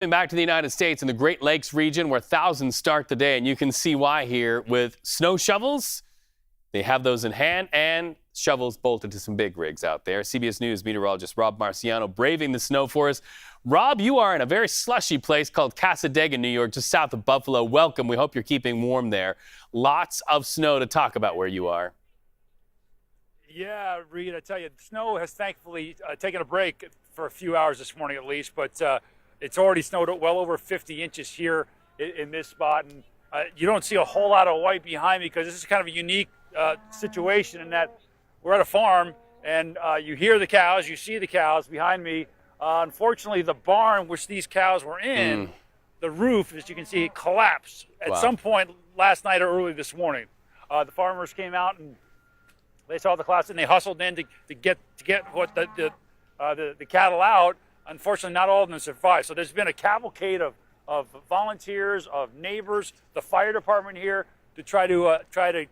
Back to the United States in the Great Lakes region where thousands start the day, and you can see why here with snow shovels. They have those in hand and shovels bolted to some big rigs out there. CBS News meteorologist Rob Marciano braving the snow for us. Rob, you are in a very slushy place called Cassadaga, New York, just south of Buffalo. Welcome. We hope you're keeping warm there. Lots of snow to talk about where you are. Yeah, Reed, I tell you, the snow has thankfully taken a break for a few hours this morning at least, but it's already snowed well over 50 inches here in this spot. And you don't see a whole lot of white behind me because this is kind of a unique situation in that we're at a farm and you hear the cows, you see the cows behind me. Unfortunately, the barn which these cows were in, the roof, as you can see, collapsed at some point last night or early this morning. The farmers came out and they saw the collapse and they hustled in to get what the cattle out. Unfortunately, not all of them survived. So there's been a cavalcade of volunteers, of neighbors, the fire department here to try to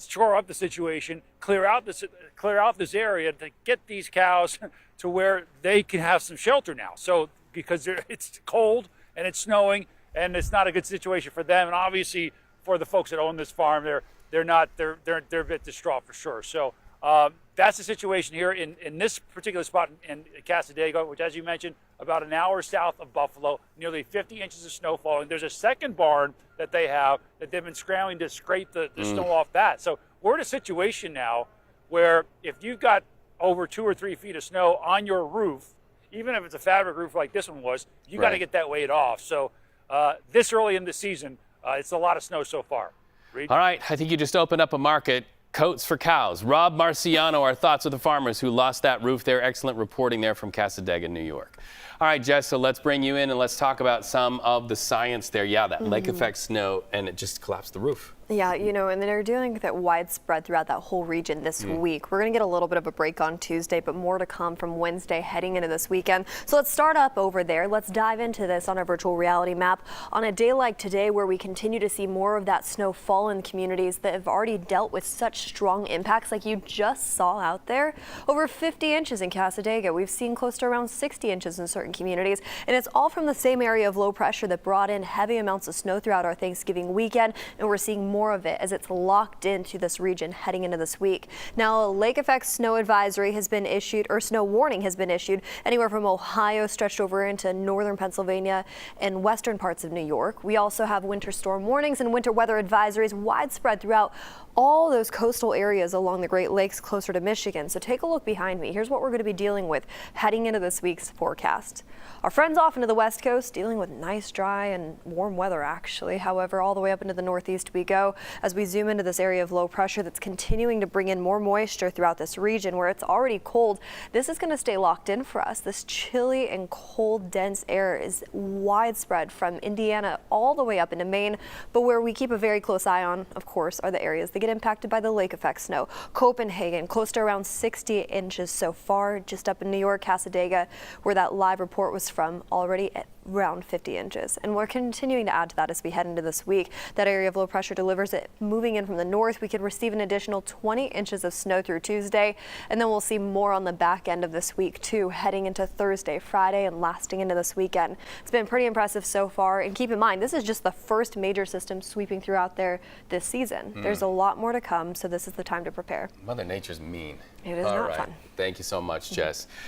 shore up the situation, clear out this area to get these cows to where they can have some shelter now. So because it's cold and it's snowing and it's not a good situation for them, and obviously for the folks that own this farm, they're a bit distraught for sure. So that's the situation here in this particular spot in Cassadaga, which, as you mentioned, about an hour south of Buffalo, nearly 50 inches of snow falling. There's a second barn that they have that they've been scrambling to scrape the snow off that. So we're in a situation now where if you've got over 2 or 3 feet of snow on your roof, even if it's a fabric roof like this one was, you got to get that weight off. So this early in the season, it's a lot of snow so far. Reed? All right, I think you just opened up a market. Coats for cows. Rob Marciano, our thoughts with the farmers who lost that roof there. Excellent reporting there from Cassadaga, New York. All right, Jess, so let's bring you in and let's talk about some of the science there. Yeah, that lake effect snow, and it just collapsed the roof. Yeah, you know, and they're doing that widespread throughout that whole region this week. We're going to get a little bit of a break on Tuesday, but more to come from Wednesday heading into this weekend. So let's start up over there. Let's dive into this on our virtual reality map. On a day like today, where we continue to see more of that snow fall in communities that have already dealt with such strong impacts like you just saw out there. Over 50 inches in Cassadaga. We've seen close to around 60 inches in certain communities, and it's all from the same area of low pressure that brought in heavy amounts of snow throughout our Thanksgiving weekend, and we're seeing more of it as it's locked into this region heading into this week. Now, a lake effect snow advisory has been issued, or snow warning has been issued, anywhere from Ohio stretched over into northern Pennsylvania and western parts of New York. We also have winter storm warnings and winter weather advisories widespread throughout all those coastal areas along the Great Lakes closer to Michigan. So take a look behind me. Here's what we're going to be dealing with heading into this week's forecast. Our friends off into the West Coast dealing with nice, dry and warm weather actually. However, all the way up into the Northeast we go as we zoom into this area of low pressure that's continuing to bring in more moisture throughout this region where it's already cold. This is going to stay locked in for us. This chilly and cold, dense air is widespread from Indiana all the way up into Maine. But where we keep a very close eye on, of course, are the areas that get impacted by the lake effect snow. Copenhagen, close to around 60 inches so far, just up in New York, Cassadaga, where that live report was from, already at around 50 inches. And we're continuing to add to that as we head into this week. That area of low pressure delivers it moving in from the north. We could receive an additional 20 inches of snow through Tuesday, and then we'll see more on the back end of this week too, heading into Thursday, Friday, and lasting into this weekend. It's been pretty impressive so far, and keep in mind, this is just the first major system sweeping throughout there this season. There's a lot more to come, so this is the time to prepare. Mother Nature's mean. It is not fun. Thank you so much, Jess.